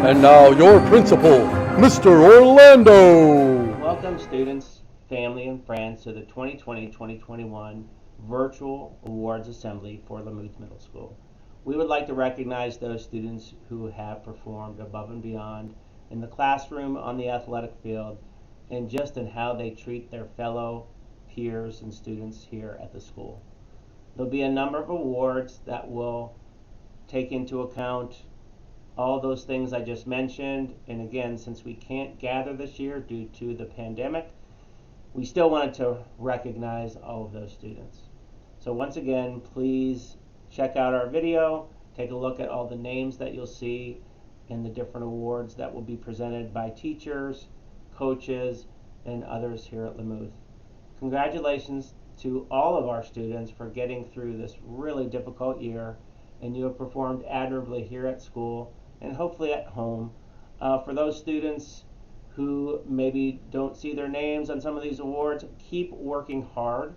And now your principal, Mr. Orlando. Welcome students, family, and friends to the 2020-2021 Virtual Awards Assembly for LaMuth Middle School. We would like to recognize those students who have performed above and beyond in the classroom, on the athletic field, and just in how they treat their fellow peers and students here at the school. There'll be a number of awards that will take into account all those things I just mentioned. And again, since we can't gather this year due to the pandemic, we still wanted to recognize all of those students. So once again, please check out our video, take a look at all the names that you'll see in the different awards that will be presented by teachers, coaches, and others here at LaMuth. Congratulations to all of our students for getting through this really difficult year, and you have performed admirably here at school and hopefully at home. For those students who maybe don't see their names on some of these awards, keep working hard,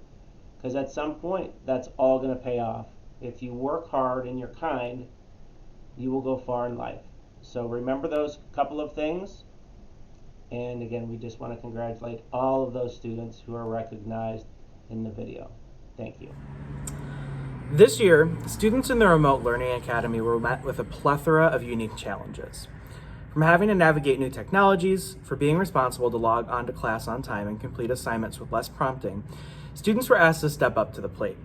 because at some point that's all going to pay off. If you work hard and you're kind, you will go far in life. So remember those couple of things. And again, we just want to congratulate all of those students who are recognized in the video. Thank you. This year, students in the Remote Learning Academy were met with a plethora of unique challenges. From having to navigate new technologies, for being responsible to log on to class on time and complete assignments with less prompting, students were asked to step up to the plate.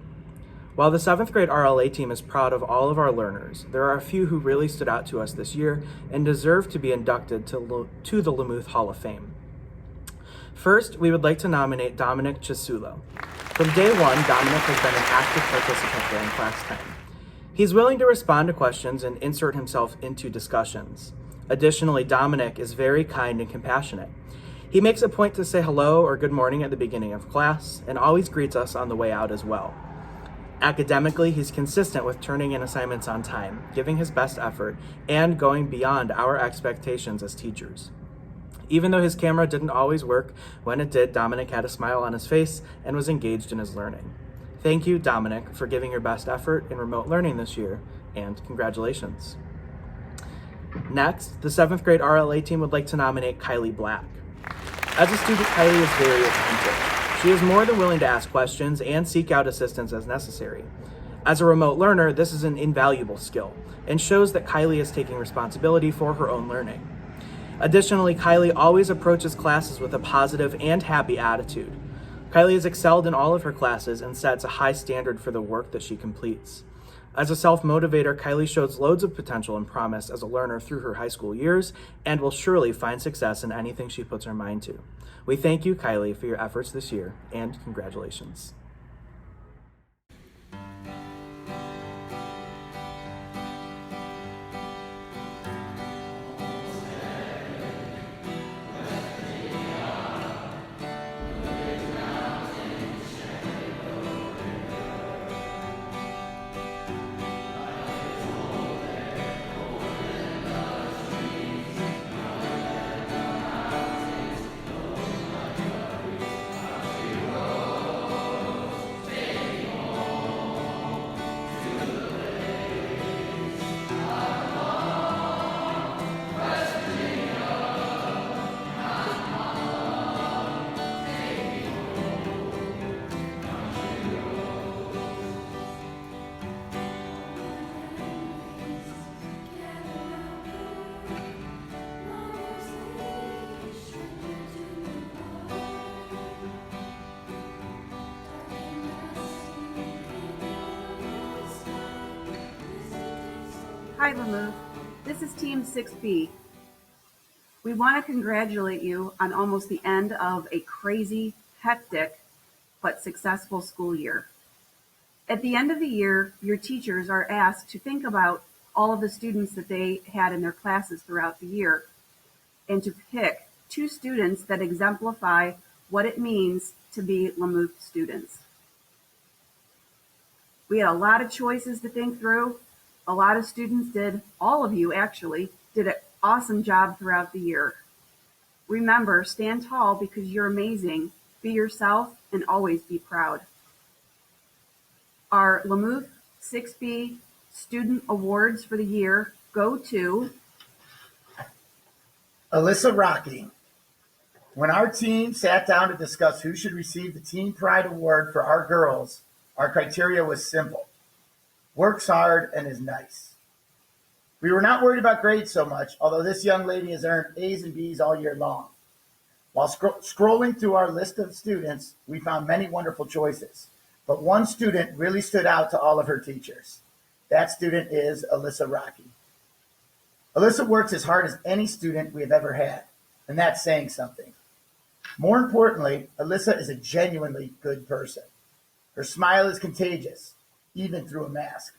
While the 7th grade RLA team is proud of all of our learners, there are a few who really stood out to us this year and deserve to be inducted to the LaMuth Hall of Fame. First, we would like to nominate Dominic Chisulo. From day one, Dominic has been an active participant during class time. He's willing to respond to questions and insert himself into discussions. Additionally, Dominic is very kind and compassionate. He makes a point to say hello or good morning at the beginning of class and always greets us on the way out as well. Academically, he's consistent with turning in assignments on time, giving his best effort, and going beyond our expectations as teachers. Even though his camera didn't always work, when it did, Dominic had a smile on his face and was engaged in his learning. Thank you, Dominic, for giving your best effort in remote learning this year, and congratulations. Next, the 7th grade RLA team would like to nominate Kylie Black. As a student, Kylie is very attentive. She is more than willing to ask questions and seek out assistance as necessary. As a remote learner, this is an invaluable skill and shows that Kylie is taking responsibility for her own learning. Additionally, Kylie always approaches classes with a positive and happy attitude. Kylie has excelled in all of her classes and sets a high standard for the work that she completes. As a self-motivator, Kylie shows loads of potential and promise as a learner through her high school years and will surely find success in anything she puts her mind to. We thank you, Kylie, for your efforts this year, and congratulations. Hi, LaMuth. This is Team 6B. We want to congratulate you on almost the end of a crazy, hectic, but successful school year. At the end of the year, your teachers are asked to think about all of the students that they had in their classes throughout the year and to pick 2 students that exemplify what it means to be LaMuth students. We had a lot of choices to think through. A lot of students did, all of you actually, did an awesome job throughout the year. Remember, stand tall because you're amazing. Be yourself and always be proud. Our LaMuth 6B student awards for the year go to Alyssa Rocky. When our team sat down to discuss who should receive the Team Pride Award for our girls, our criteria was simple. Works hard and is nice. We were not worried about grades so much, although this young lady has earned A's and B's all year long. While scrolling through our list of students, we found many wonderful choices, but one student really stood out to all of her teachers. That student is Alyssa Rocky. Alyssa works as hard as any student we have ever had, and that's saying something. More importantly, Alyssa is a genuinely good person. Her smile is contagious, even through a mask.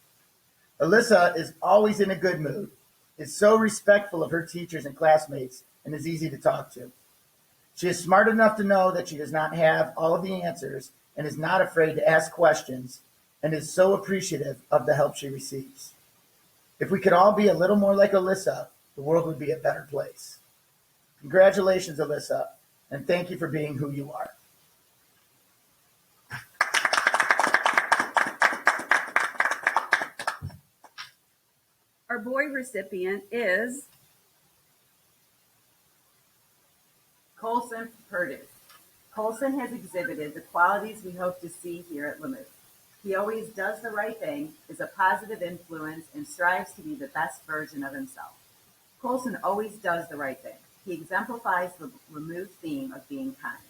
Alyssa is always in a good mood, is so respectful of her teachers and classmates, and is easy to talk to. She is smart enough to know that she does not have all of the answers and is not afraid to ask questions, and is so appreciative of the help she receives. If we could all be a little more like Alyssa, the world would be a better place. Congratulations, Alyssa, and thank you for being who you are. Our boy recipient is Colson Purtis. Colson has exhibited the qualities we hope to see here at LaMuth. He always does the right thing, is a positive influence, and strives to be the best version of himself. Colson always does the right thing. He exemplifies the LaMuth theme of being kind.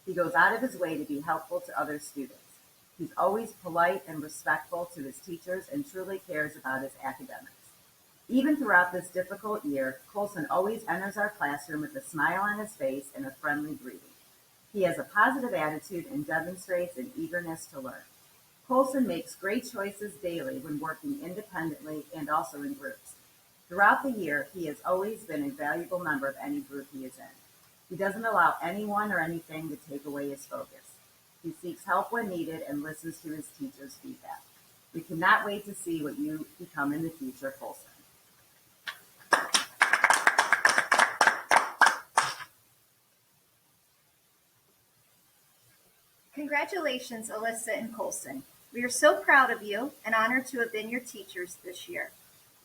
He goes out of his way to be helpful to other students. He's always polite and respectful to his teachers and truly cares about his academics. Even throughout this difficult year, Colson always enters our classroom with a smile on his face and a friendly greeting. He has a positive attitude and demonstrates an eagerness to learn. Colson makes great choices daily when working independently and also in groups. Throughout the year, he has always been a valuable member of any group he is in. He doesn't allow anyone or anything to take away his focus. He seeks help when needed and listens to his teachers' feedback. We cannot wait to see what you become in the future, Colson. Congratulations, Alyssa and Colson. We are so proud of you and honored to have been your teachers this year.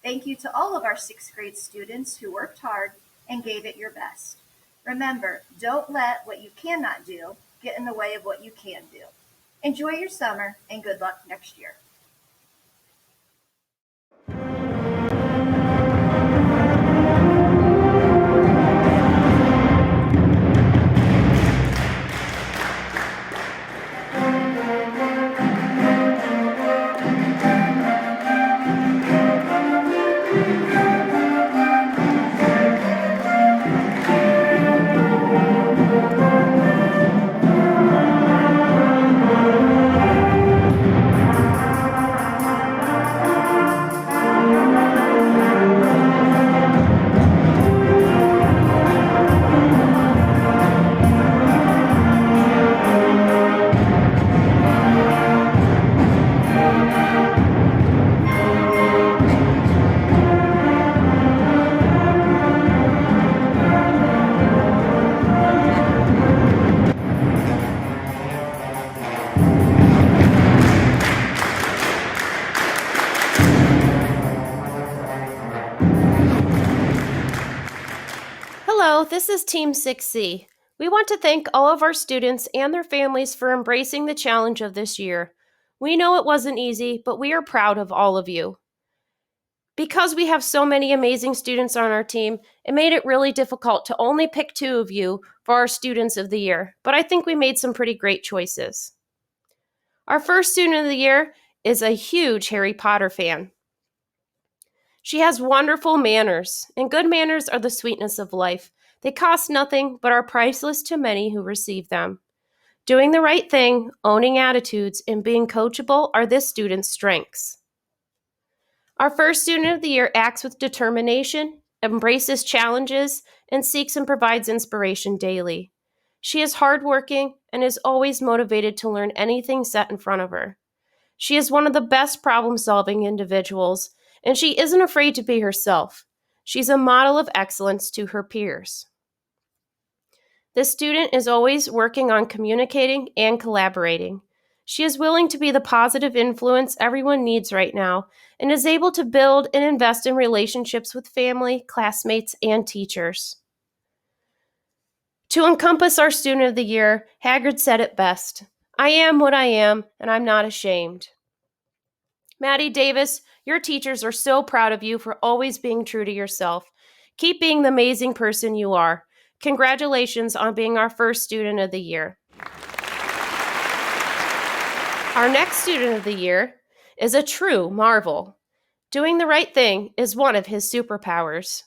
Thank you to all of our sixth grade students who worked hard and gave it your best. Remember, don't let what you cannot do get in the way of what you can do. Enjoy your summer and good luck next year. Hello, this is Team 6C. We want to thank all of our students and their families for embracing the challenge of this year. We know it wasn't easy, but we are proud of all of you. Because we have so many amazing students on our team, it made it really difficult to only pick 2 of you for our Students of the Year, but I think we made some pretty great choices. Our first Student of the Year is a huge Harry Potter fan. She has wonderful manners, and good manners are the sweetness of life. They cost nothing, but are priceless to many who receive them. Doing the right thing, owning attitudes, and being coachable are this student's strengths. Our first Student of the Year acts with determination, embraces challenges, and seeks and provides inspiration daily. She is hardworking and is always motivated to learn anything set in front of her. She is one of the best problem-solving individuals, and she isn't afraid to be herself. She's a model of excellence to her peers. This student is always working on communicating and collaborating. She is willing to be the positive influence everyone needs right now and is able to build and invest in relationships with family, classmates, and teachers. To encompass our Student of the Year, Haggard said it best: "I am what I am, and I'm not ashamed." Maddie Davis, your teachers are so proud of you for always being true to yourself. Keep being the amazing person you are. Congratulations on being our first Student of the Year. Our next Student of the Year is a true marvel. Doing the right thing is one of his superpowers.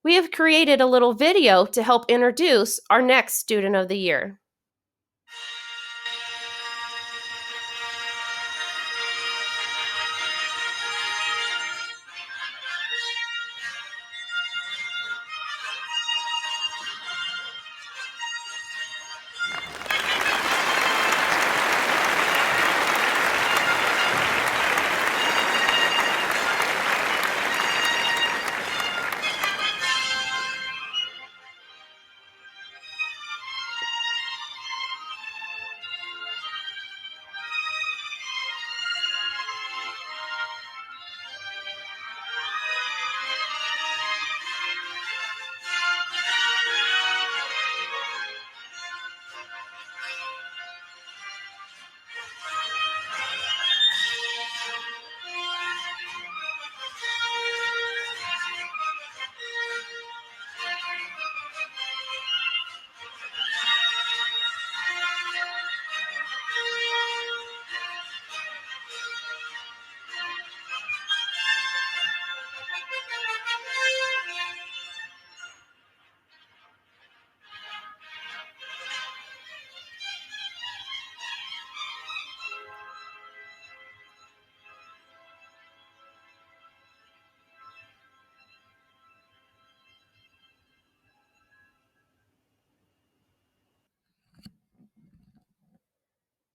We have created a little video to help introduce our next Student of the Year.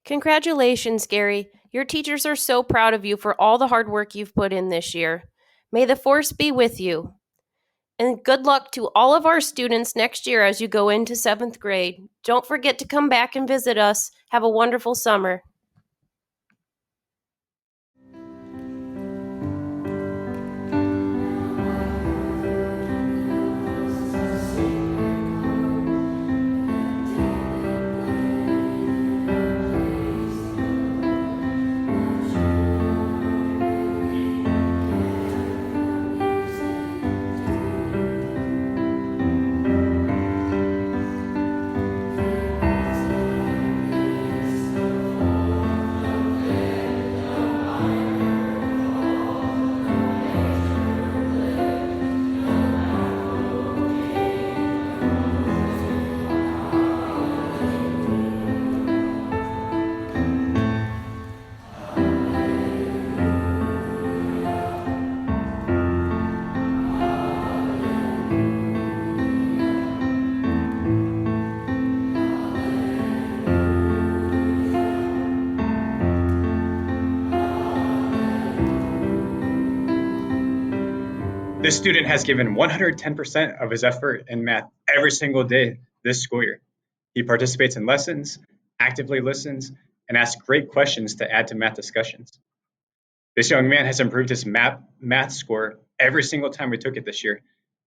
Congratulations, Gary. Your teachers are so proud of you for all the hard work you've put in this year. May the force be with you. And good luck to all of our students next year as you go into 7th grade. Don't forget to come back and visit us. Have a wonderful summer. This student has given 110% of his effort in math every single day this school year. He participates in lessons, actively listens, and asks great questions to add to math discussions. This young man has improved his math score every single time we took it this year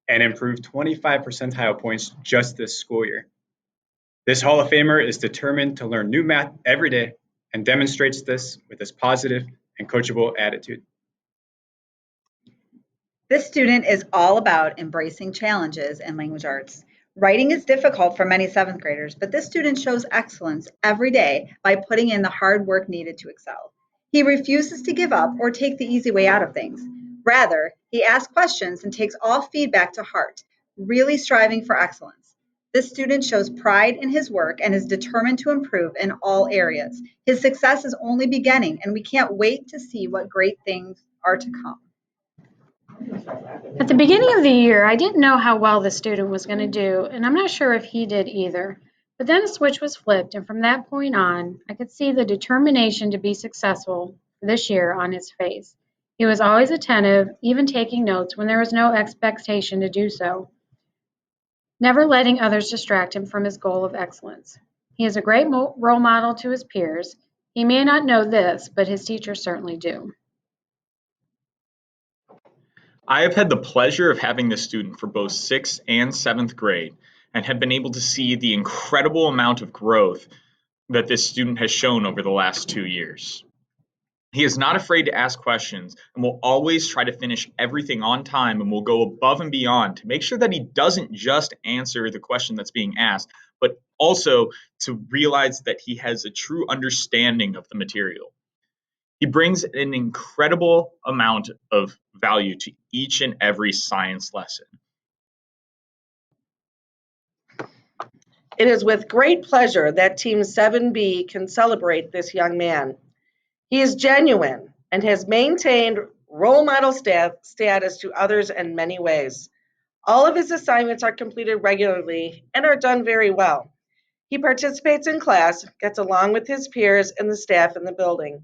and improved 25 percentile points just this school year. This Hall of Famer is determined to learn new math every day and demonstrates this with his positive and coachable attitude. This student is all about embracing challenges in language arts. Writing is difficult for many 7th graders, but this student shows excellence every day by putting in the hard work needed to excel. He refuses to give up or take the easy way out of things. Rather, he asks questions and takes all feedback to heart, really striving for excellence. This student shows pride in his work and is determined to improve in all areas. His success is only beginning, and we can't wait to see what great things are to come. At the beginning of the year, I didn't know how well the student was going to do, and I'm not sure if he did either. But then a switch was flipped, and from that point on, I could see the determination to be successful this year on his face. He was always attentive, even taking notes when there was no expectation to do so, never letting others distract him from his goal of excellence. He is a great role model to his peers. He may not know this, but his teachers certainly do. I have had the pleasure of having this student for both 6th and 7th grade, and have been able to see the incredible amount of growth that this student has shown over the last 2 years. He is not afraid to ask questions and will always try to finish everything on time and will go above and beyond to make sure that he doesn't just answer the question that's being asked, but also to realize that he has a true understanding of the material. He brings an incredible amount of value to each and every science lesson. It is with great pleasure that Team 7B can celebrate this young man. He is genuine and has maintained role model status to others in many ways. All of his assignments are completed regularly and are done very well. He participates in class, gets along with his peers and the staff in the building.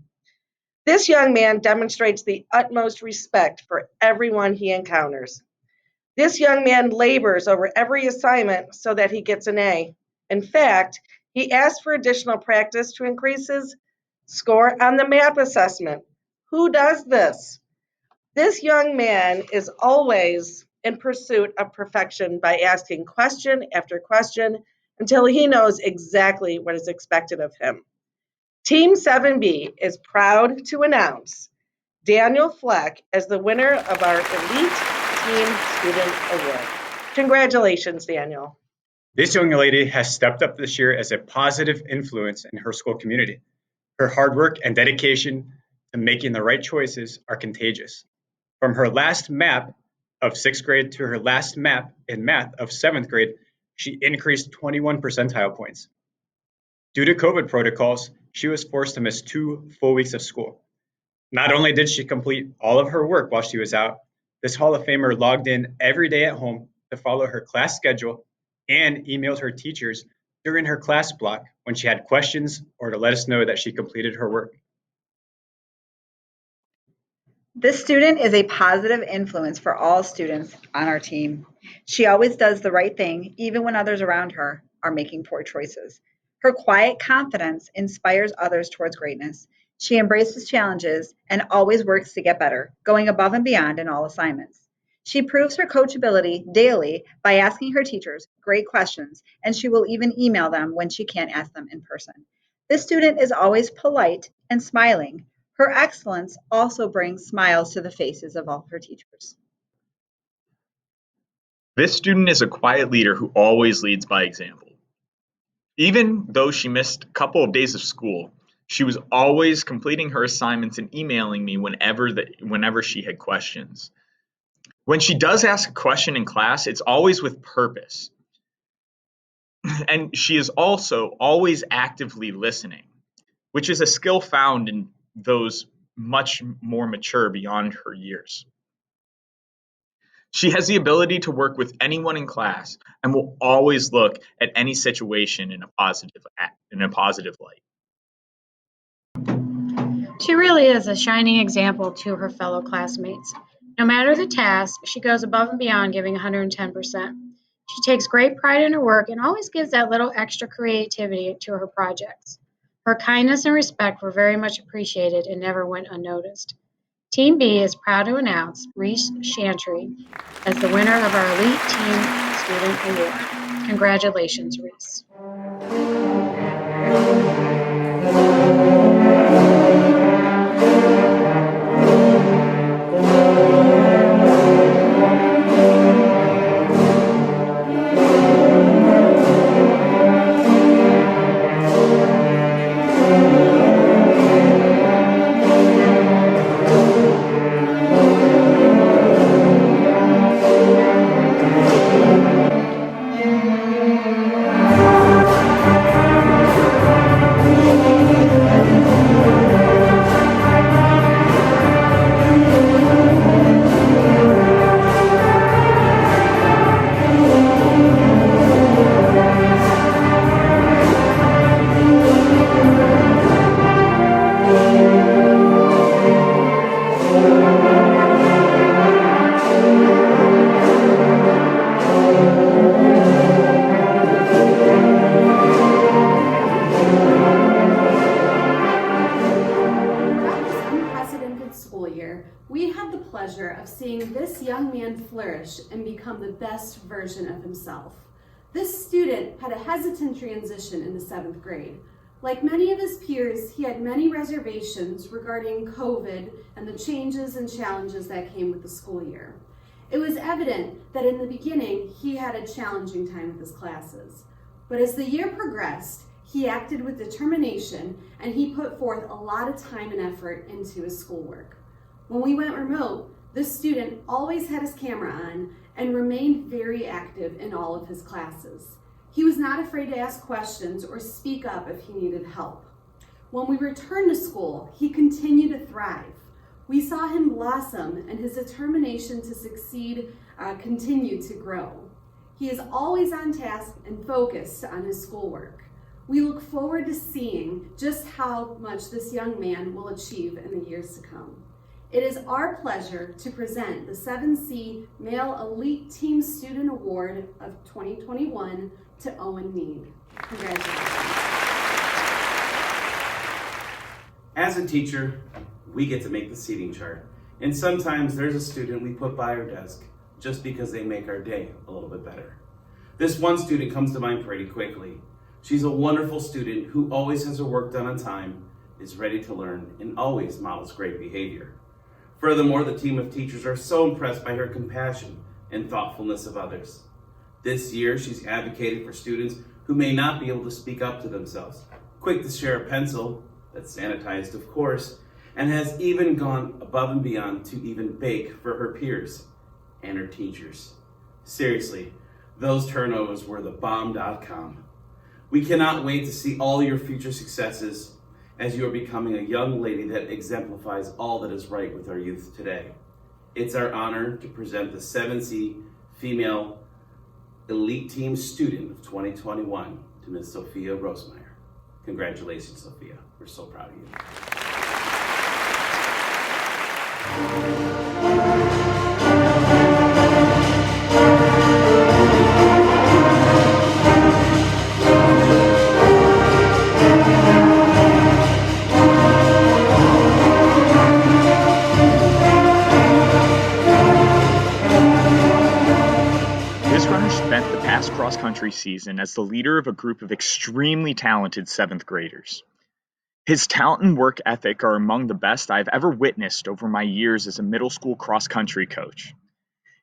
This young man demonstrates the utmost respect for everyone he encounters. This young man labors over every assignment so that he gets an A. In fact, he asked for additional practice to increase his score on the MAP assessment. Who does this? This young man is always in pursuit of perfection by asking question after question until he knows exactly what is expected of him. Team 7B is proud to announce Daniel Fleck as the winner of our Elite Team Student Award. Congratulations, Daniel. This young lady has stepped up this year as a positive influence in her school community. Her hard work and dedication to making the right choices are contagious. From her last MAP of 6th grade to her last MAP in math of 7th grade, she increased 21 percentile points. Due to COVID protocols, she was forced to miss 2 full weeks of school. Not only did she complete all of her work while she was out, this Hall of Famer logged in every day at home to follow her class schedule and emailed her teachers during her class block when she had questions or to let us know that she completed her work. This student is a positive influence for all students on our team. She always does the right thing, even when others around her are making poor choices. Her quiet confidence inspires others towards greatness. She embraces challenges and always works to get better, going above and beyond in all assignments. She proves her coachability daily by asking her teachers great questions, and she will even email them when she can't ask them in person. This student is always polite and smiling. Her excellence also brings smiles to the faces of all her teachers. This student is a quiet leader who always leads by example. Even though she missed a couple of days of school, she was always completing her assignments and emailing me whenever she had questions. When she does ask a question in class, it's always with purpose. And she is also always actively listening, which is a skill found in those much more mature beyond her years. She has the ability to work with anyone in class and will always look at any situation in a positive light. She really is a shining example to her fellow classmates. No matter the task, she goes above and beyond, giving 110%. She takes great pride in her work and always gives that little extra creativity to her projects. Her kindness and respect were very much appreciated and never went unnoticed. Team B is proud to announce Reese Chantry as the winner of our Elite Team Student Award. Congratulations, Reese. pleasure of seeing this young man flourish and become the best version of himself. This student had a hesitant transition into 7th grade. Like many of his peers, he had many reservations regarding COVID and the changes and challenges that came with the school year. It was evident that in the beginning, he had a challenging time with his classes. But as the year progressed, he acted with determination and he put forth a lot of time and effort into his schoolwork. When we went remote, this student always had his camera on and remained very active in all of his classes. He was not afraid to ask questions or speak up if he needed help. When we returned to school, he continued to thrive. We saw him blossom and his determination to succeed continued to grow. He is always on task and focused on his schoolwork. We look forward to seeing just how much this young man will achieve in the years to come. It is our pleasure to present the 7C Male Elite Team Student Award of 2021 to Owen Mead. Congratulations. As a teacher, we get to make the seating chart. And sometimes there's a student we put by our desk just because they make our day a little bit better. This one student comes to mind pretty quickly. She's a wonderful student who always has her work done on time, is ready to learn, and always models great behavior. Furthermore, the team of teachers are so impressed by her compassion and thoughtfulness of others. This year, she's advocated for students who may not be able to speak up to themselves, quick to share a pencil, that's sanitized of course, and has even gone above and beyond to even bake for her peers and her teachers. Seriously, those turnovers were the bomb.com. We cannot wait to see all your future successes as you are becoming a young lady that exemplifies all that is right with our youth today. It's our honor to present the 7C Female Elite Team Student of 2021 to Ms. Sophia Rosemeyer. Congratulations, Sophia. We're so proud of you. Spent the past cross-country season as the leader of a group of extremely talented 7th graders. His talent and work ethic are among the best I've ever witnessed over my years as a middle school cross-country coach.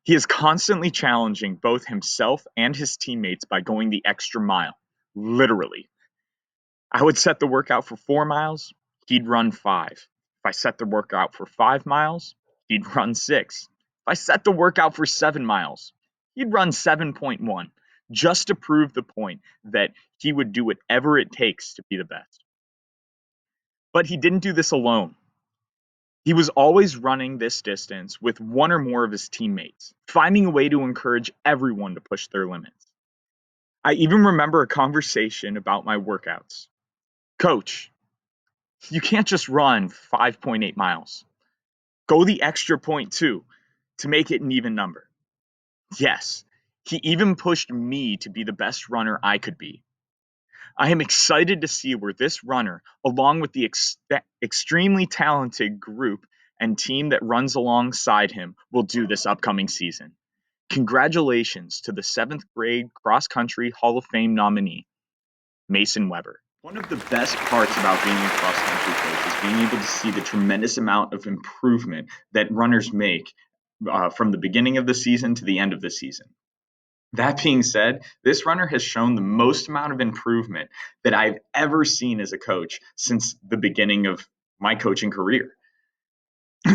He is constantly challenging both himself and his teammates by going the extra mile, literally. I would set the workout for 4 miles, he'd run 5. If I set the workout for 5 miles, he'd run 6. If I set the workout for 7 miles, he'd run 7.1, just to prove the point that he would do whatever it takes to be the best. But he didn't do this alone. He was always running this distance with one or more of his teammates, finding a way to encourage everyone to push their limits. I even remember a conversation about my workouts. Coach, you can't just run 5.8 miles. Go the extra 0.2 to make it an even number. Yes, he even pushed me to be the best runner I could be. I am excited to see where this runner, along with the extremely talented group and team that runs alongside him, will do this upcoming season. Congratulations to the 7th grade cross country Hall of Fame nominee, Mason Weber. One of the best parts about being a cross country coach is being able to see the tremendous amount of improvement that runners make from the beginning of the season to the end of the season. That being said, this runner has shown the most amount of improvement that I've ever seen as a coach since the beginning of my coaching career.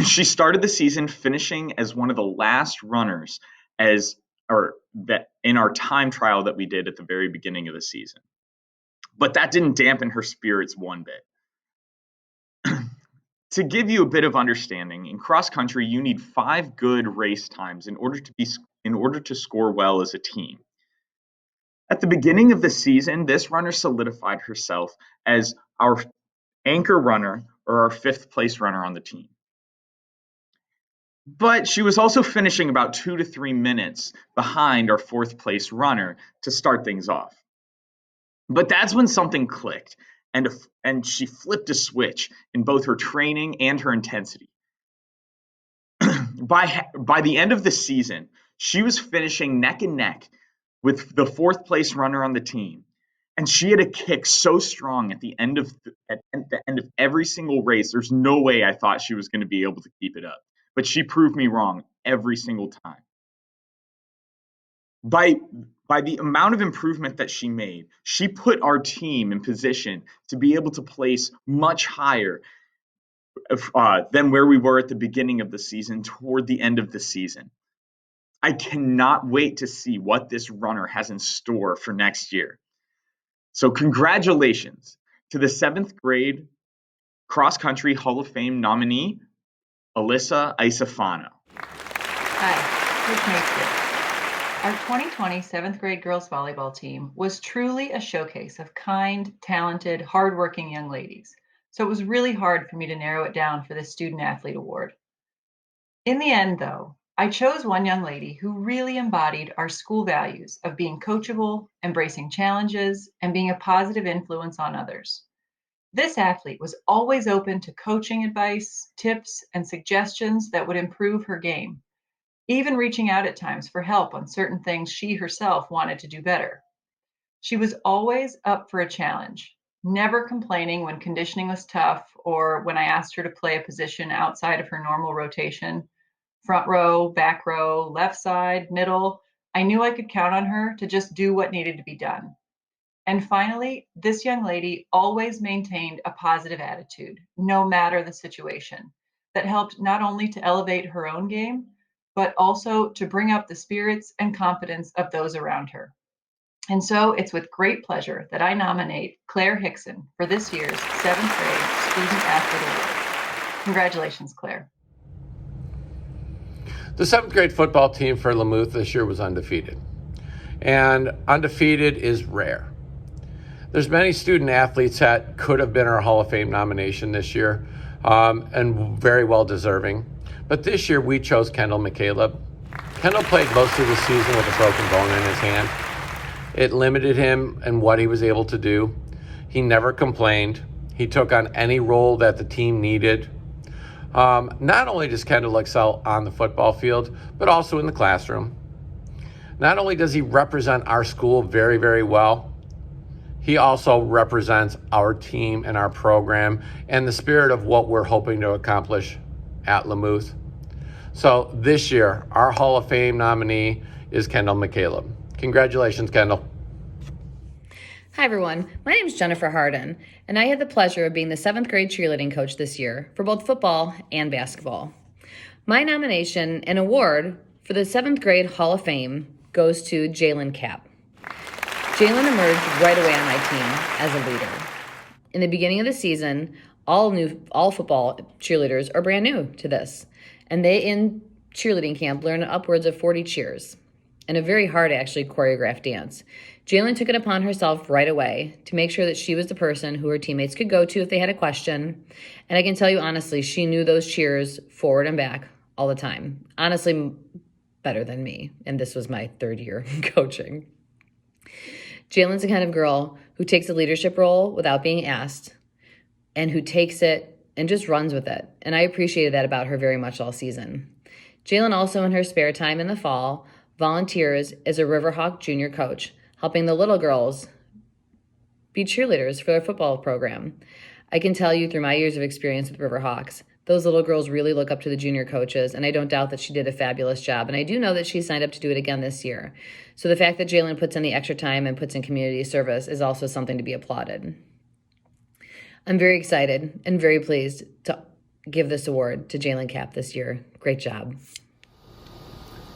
She started the season finishing as one of the last runners in our time trial that we did at the very beginning of the season. But that didn't dampen her spirits one bit. To give you a bit of understanding, in cross country, you need 5 good race times in order to score well as a team. At the beginning of the season, this runner solidified herself as our anchor runner or our 5th place runner on the team. But she was also finishing about 2 to 3 minutes behind our 4th place runner to start things off. But that's when something clicked, and she flipped a switch in both her training and her intensity. By the end of the season, she was finishing neck and neck with the fourth place runner on the team. And she had a kick so strong at the end of every single race. There's no way I thought she was going to be able to keep it up. But she proved me wrong every single time. By the amount of improvement that she made, she put our team in position to be able to place much higher than where we were at the beginning of the season toward the end of the season. I cannot wait to see what this runner has in store for next year. So congratulations to the 7th grade cross country Hall of Fame nominee, Alyssa Isafano. Hi, Coach Mason. Our 2020 7th grade girls volleyball team was truly a showcase of kind, talented, hardworking young ladies. So it was really hard for me to narrow it down for the Student Athlete Award. In the end, though, I chose one young lady who really embodied our school values of being coachable, embracing challenges, and being a positive influence on others. This athlete was always open to coaching advice, tips, and suggestions that would improve her game, even reaching out at times for help on certain things she herself wanted to do better. She was always up for a challenge, never complaining when conditioning was tough or when I asked her to play a position outside of her normal rotation. Front row, back row, left side, middle. I knew I could count on her to just do what needed to be done. And finally, this young lady always maintained a positive attitude, no matter the situation, that helped not only to elevate her own game, but also to bring up the spirits and confidence of those around her. And so it's with great pleasure that I nominate Claire Hickson for this year's 7th grade Student Athlete Award. Congratulations, Claire. The 7th grade football team for LaMuth this year was undefeated. And undefeated is rare. There's many student athletes that could have been our Hall of Fame nomination this year, and very well deserving. But this year we chose Kendall McCaleb. Kendall played most of the season with a broken bone in his hand. It limited him in what he was able to do. He never complained. He took on any role that the team needed. Not only does Kendall excel on the football field, but also in the classroom. Not only does he represent our school very, very well, he also represents our team and our program and the spirit of what we're hoping to accomplish at LaMuth. So this year, our Hall of Fame nominee is Kendall McCaleb. Congratulations, Kendall. Hi, everyone. My name is Jennifer Harden, and I had the pleasure of being the 7th grade cheerleading coach this year for both football and basketball. My nomination and award for the 7th grade Hall of Fame goes to Jalen Kapp. Jalen emerged right away on my team as a leader. In the beginning of the season, all football cheerleaders are brand new to this, and they in cheerleading camp learn upwards of 40 cheers and a very hard, actually, choreographed dance. Jalen took it upon herself right away to make sure that she was the person who her teammates could go to if they had a question. And I can tell you honestly, she knew those cheers forward and back all the time. Honestly, better than me. And this was my 3rd year coaching. Jalen's the kind of girl who takes a leadership role without being asked and who takes it and just runs with it. And I appreciated that about her very much all season. Jalen also, in her spare time in the fall, volunteers as a Riverhawk junior coach, helping the little girls be cheerleaders for their football program. I can tell you through my years of experience with Riverhawks, those little girls really look up to the junior coaches, and I don't doubt that she did a fabulous job. And I do know that she signed up to do it again this year. So the fact that Jalen puts in the extra time and puts in community service is also something to be applauded. I'm very excited and very pleased to give this award to Jalen Kapp this year. Great job.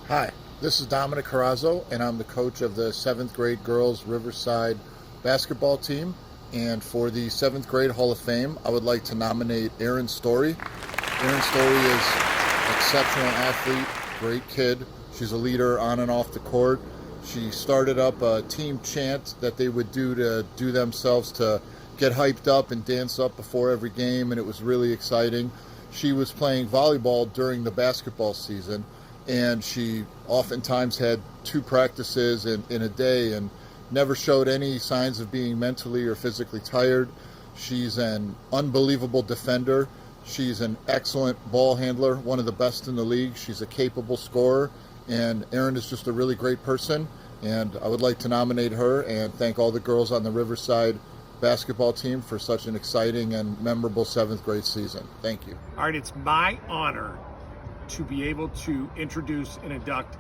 Hi, this is Dominic Carrazzo, and I'm the coach of the 7th grade girls Riverside basketball team. And for the 7th grade Hall of Fame, I would like to nominate Erin Story. Erin Story is an exceptional athlete, great kid. She's a leader on and off the court. She started up a team chant that they would do themselves to get hyped up and dance up before every game, and it was really exciting. She was playing volleyball during the basketball season, and she oftentimes had 2 practices in a day and never showed any signs of being mentally or physically tired. She's an unbelievable defender. She's an excellent ball handler, one of the best in the league. She's a capable scorer, and Erin is just a really great person, And I would like to nominate her and thank all the girls on the Riverside basketball team for such an exciting and memorable 7th grade season. Thank you. All right, it's my honor to be able to introduce and induct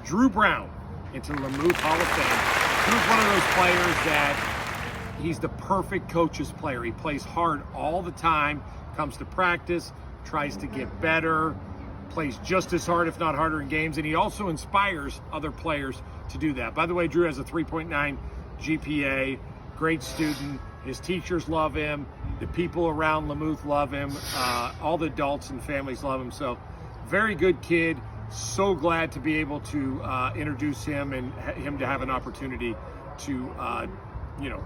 Drew Brown into the LaMuth Hall of Fame. Drew's one of those players that he's the perfect coach's player. He plays hard all the time, comes to practice, tries to get better, plays just as hard, if not harder in games, and he also inspires other players to do that. By the way, Drew has a 3.9 GPA, great student. His teachers love him. The people around LaMuth love him. All the adults and families love him. So very good kid. So glad to be able to introduce him and him to have an opportunity to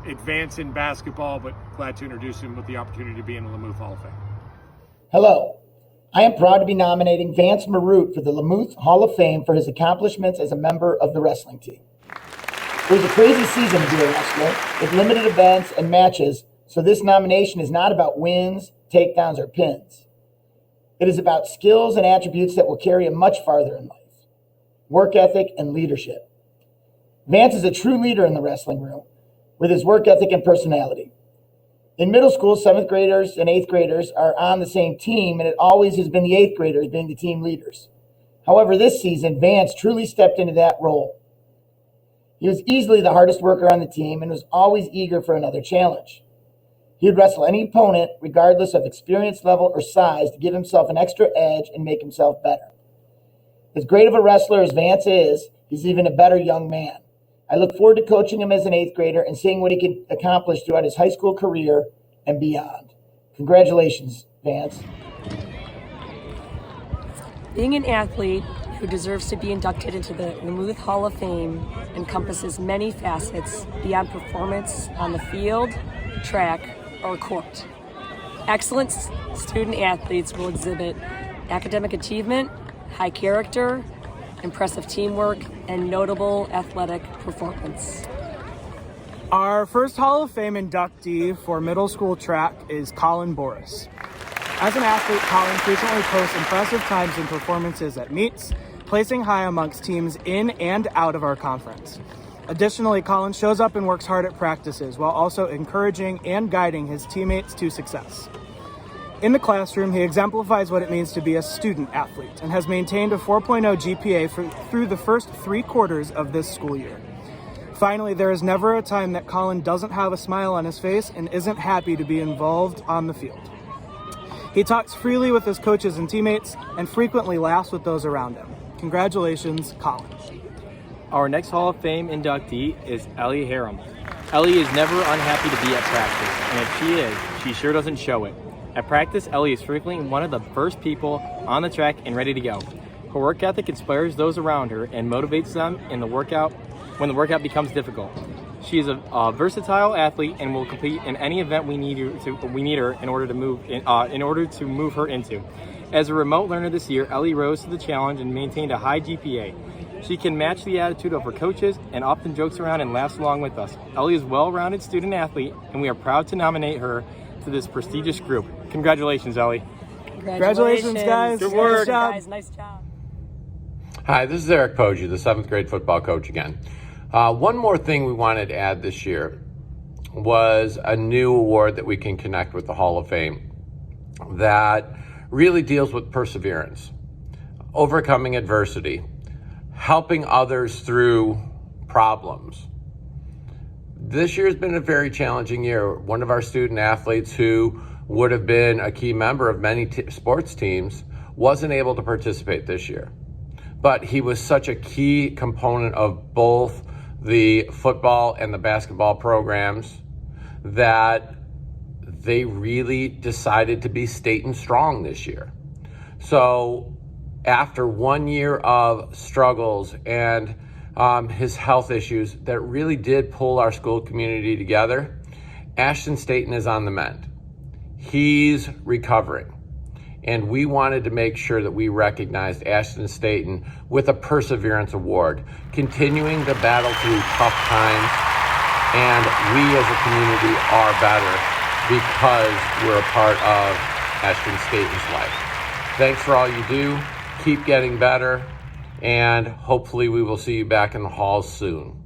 advance in basketball, but glad to introduce him with the opportunity to be in the LaMuth Hall of Fame. Hello. I am proud to be nominating Vance Marute for the LaMuth Hall of Fame for his accomplishments as a member of the wrestling team. It was a crazy season to be a wrestler with limited events and matches, so this nomination is not about wins, takedowns, or pins. It is about skills and attributes that will carry him much farther in life. Work ethic and leadership. Vance is a true leader in the wrestling room with his work ethic and personality. In middle school, 7th graders and 8th graders are on the same team, and it always has been the 8th graders being the team leaders. However, this season, Vance truly stepped into that role. He was easily the hardest worker on the team and was always eager for another challenge. He would wrestle any opponent, regardless of experience level or size, to give himself an extra edge and make himself better. As great of a wrestler as Vance is, he's even a better young man. I look forward to coaching him as an 8th grader and seeing what he can accomplish throughout his high school career and beyond. Congratulations, Vance. Being an athlete who deserves to be inducted into the LaMuth Hall of Fame encompasses many facets beyond performance on the field, track, or court. Excellent student athletes will exhibit academic achievement, high character, impressive teamwork, and notable athletic performance. Our first Hall of Fame inductee for middle school track is Colin Boris. As an athlete, Colin frequently posts impressive times and performances at meets, placing high amongst teams in and out of our conference. Additionally, Colin shows up and works hard at practices while also encouraging and guiding his teammates to success. In the classroom, he exemplifies what it means to be a student athlete and has maintained a 4.0 GPA through the first 3 quarters of this school year. Finally, there is never a time that Colin doesn't have a smile on his face and isn't happy to be involved on the field. He talks freely with his coaches and teammates and frequently laughs with those around him. Congratulations, Colin. Our next Hall of Fame inductee is Ellie Harum. Ellie is never unhappy to be at practice, and if she is, she sure doesn't show it. At practice, Ellie is frequently one of the first people on the track and ready to go. Her work ethic inspires those around her and motivates them in the workout when the workout becomes difficult. She is a versatile athlete and will compete in any event we need her in order to move her into. As a remote learner this year, Ellie rose to the challenge and maintained a high GPA. She can match the attitude of her coaches and often jokes around and laughs along with us. Ellie is a well-rounded student athlete, and we are proud to nominate her to this prestigious group. Congratulations, Ellie. Congratulations, guys. Good work. Nice job. Hi, this is Eric Poggi, the 7th grade football coach again. One more thing we wanted to add this year was a new award that we can connect with the Hall of Fame that really deals with perseverance, overcoming adversity, helping others through problems. This year has been a very challenging year. One of our student athletes who would have been a key member of many sports teams wasn't able to participate this year. But he was such a key component of both the football and the basketball programs that they really decided to be state and strong this year. So after 1 year of struggles and his health issues that really did pull our school community together, Ashton Staten is on the mend. He's recovering. And we wanted to make sure that we recognized Ashton Staten with a Perseverance Award, continuing to battle through tough times. And we as a community are better because we're a part of Ashton Staten's life. Thanks for all you do. Keep getting better. and hopefully we will see you back in the halls soon.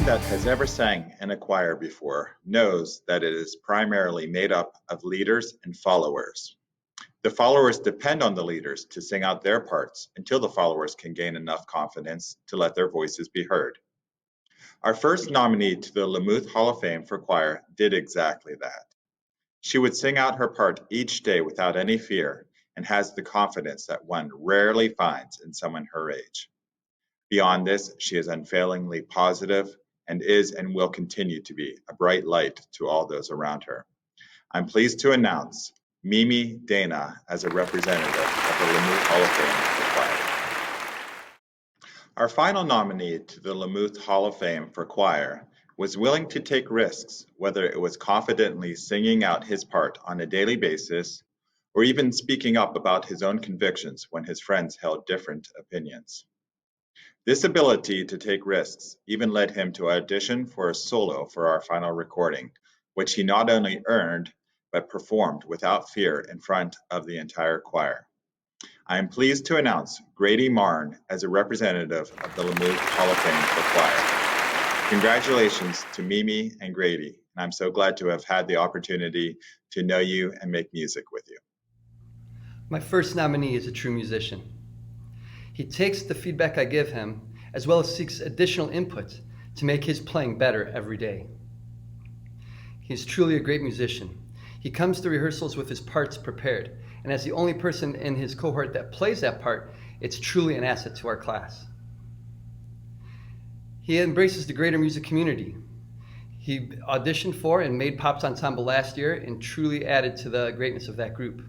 That has ever sang in a choir before knows that it is primarily made up of leaders and followers. The followers depend on the leaders to sing out their parts until the followers can gain enough confidence to let their voices be heard. Our first nominee to the LaMuth Hall of Fame for choir did exactly that. She would sing out her part each day without any fear and has the confidence that one rarely finds in someone her age. Beyond this, she is unfailingly positive and is and will continue to be a bright light to all those around her. I'm pleased to announce Mimi Dana as a representative of the LaMuth Hall of Fame for choir. Our final nominee to the LaMuth Hall of Fame for choir was willing to take risks, whether it was confidently singing out his part on a daily basis or even speaking up about his own convictions when his friends held different opinions. This ability to take risks even led him to audition for a solo for our final recording, which he not only earned, but performed without fear in front of the entire choir. I am pleased to announce Grady Marn as a representative of the LaMuth Hall of Fame for choir. Congratulations to Mimi and Grady, and I'm so glad to have had the opportunity to know you and make music with you. My first nominee is a true musician. He takes the feedback I give him, as well as seeks additional input to make his playing better every day. He is truly a great musician. He comes to rehearsals with his parts prepared, and as the only person in his cohort that plays that part, it's truly an asset to our class. He embraces the greater music community. He auditioned for and made Pops Ensemble last year and truly added to the greatness of that group.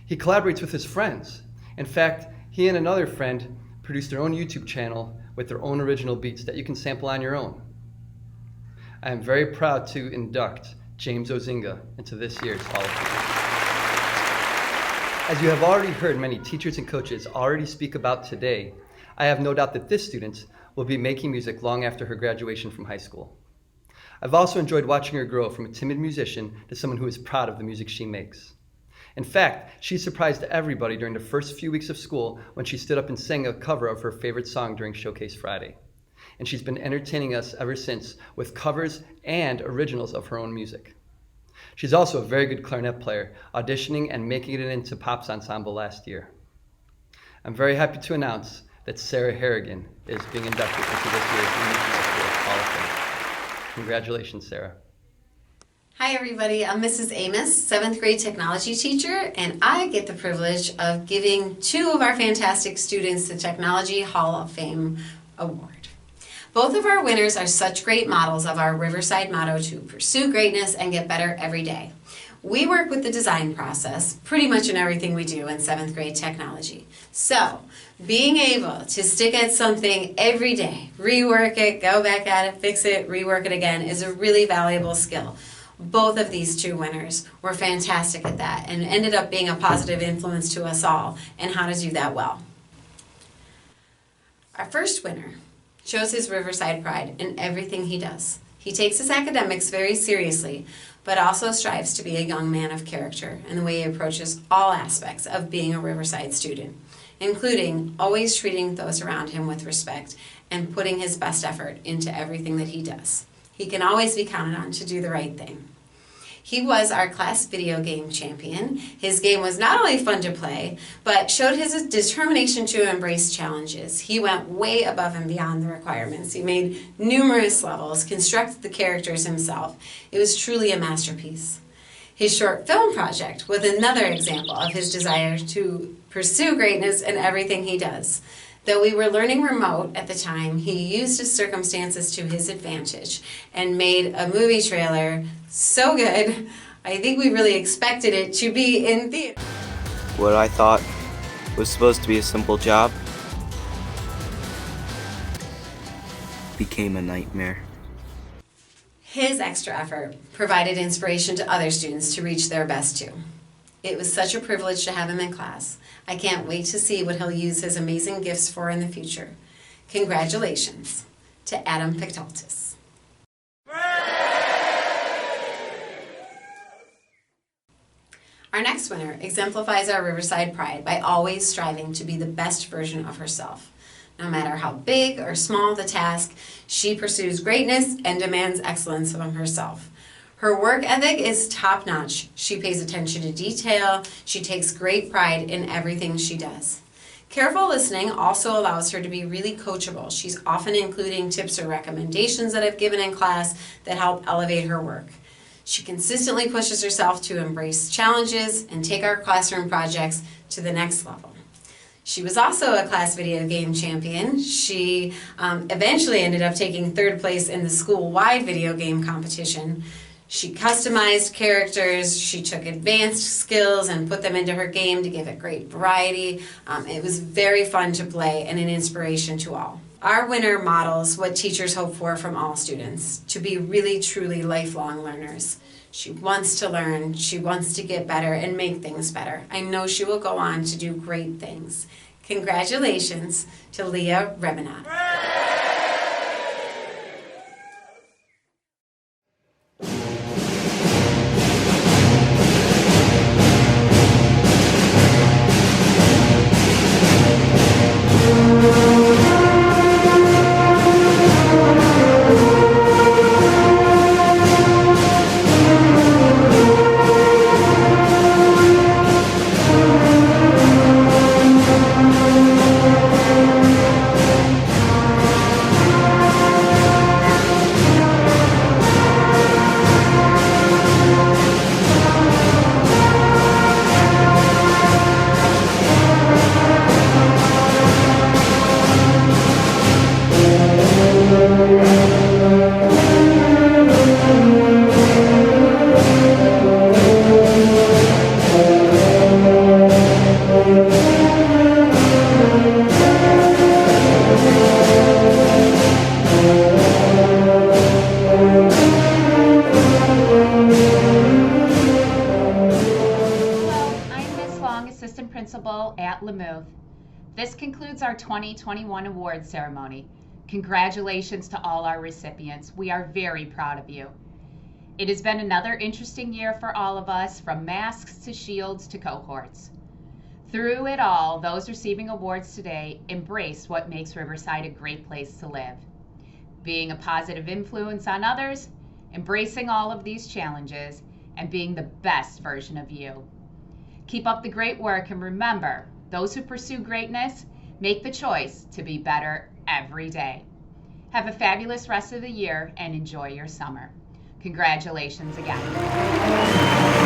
He collaborates with his friends. In fact, he and another friend produced their own YouTube channel with their own original beats that you can sample on your own. I am very proud to induct James Ozinga into this year's Hall of Fame. As you have already heard many teachers and coaches already speak about today, I have no doubt that this student will be making music long after her graduation from high school. I've also enjoyed watching her grow from a timid musician to someone who is proud of the music she makes. In fact, she surprised everybody during the first few weeks of school when she stood up and sang a cover of her favorite song during Showcase Friday. and she's been entertaining us ever since with covers and originals of her own music. She's also a very good clarinet player, auditioning and making it into Pop's Ensemble last year. I'm very happy to announce that Sarah Harrigan is being inducted into this year's LaMuth Middle School Hall of Fame. Congratulations, Sarah. Hi everybody, I'm Mrs. Amos, 7th grade technology teacher, and I get the privilege of giving 2 of our fantastic students the Technology Hall of Fame Award. Both of our winners are such great models of our Riverside motto to pursue greatness and get better every day. We work with the design process pretty much in everything we do in 7th grade technology. So, being able to stick at something every day, rework it, go back at it, fix it, rework it again is a really valuable skill. Both of these 2 winners were fantastic at that and ended up being a positive influence to us all and how to do that well. Our first winner shows his Riverside pride in everything he does. He takes his academics very seriously, but also strives to be a young man of character in the way he approaches all aspects of being a Riverside student, including always treating those around him with respect and putting his best effort into everything that he does. He can always be counted on to do the right thing. He was our class video game champion. His game was not only fun to play, but showed his determination to embrace challenges. He went way above and beyond the requirements. He made numerous levels, constructed the characters himself. It was truly a masterpiece. His short film project was another example of his desire to pursue greatness in everything he does. Though we were learning remote at the time, he used his circumstances to his advantage and made a movie trailer so good, I think we really expected it to be in theater. What I thought was supposed to be a simple job became a nightmare. His extra effort provided inspiration to other students to reach their best too. It was such a privilege to have him in class. I can't wait to see what he'll use his amazing gifts for in the future. Congratulations to Adam Pictaltis. Our next winner exemplifies our Riverside pride by always striving to be the best version of herself. No matter how big or small the task, she pursues greatness and demands excellence from herself. Her work ethic is top-notch. She pays attention to detail. She takes great pride in everything she does. Careful listening also allows her to be really coachable. She's often including tips or recommendations that I've given in class that help elevate her work. She consistently pushes herself to embrace challenges and take our classroom projects to the next level. She was also a class video game champion. She eventually ended up taking 3rd place in the school-wide video game competition. She customized characters, she took advanced skills and put them into her game to give it great variety. It was very fun to play and an inspiration to all. Our winner models what teachers hope for from all students, to be really truly lifelong learners. She wants to learn, she wants to get better and make things better. I know she will go on to do great things. Congratulations to Leah Reminat. Principal at LaMuth. This concludes our 2021 awards ceremony. Congratulations to all our recipients. We are very proud of you. It has been another interesting year for all of us, from masks to shields to cohorts. Through it all, those receiving awards today embrace what makes Riverside a great place to live. being a positive influence on others, embracing all of these challenges, and being the best version of you. Keep up the great work, and remember, those who pursue greatness make the choice to be better every day. Have a fabulous rest of the year and enjoy your summer. Congratulations again.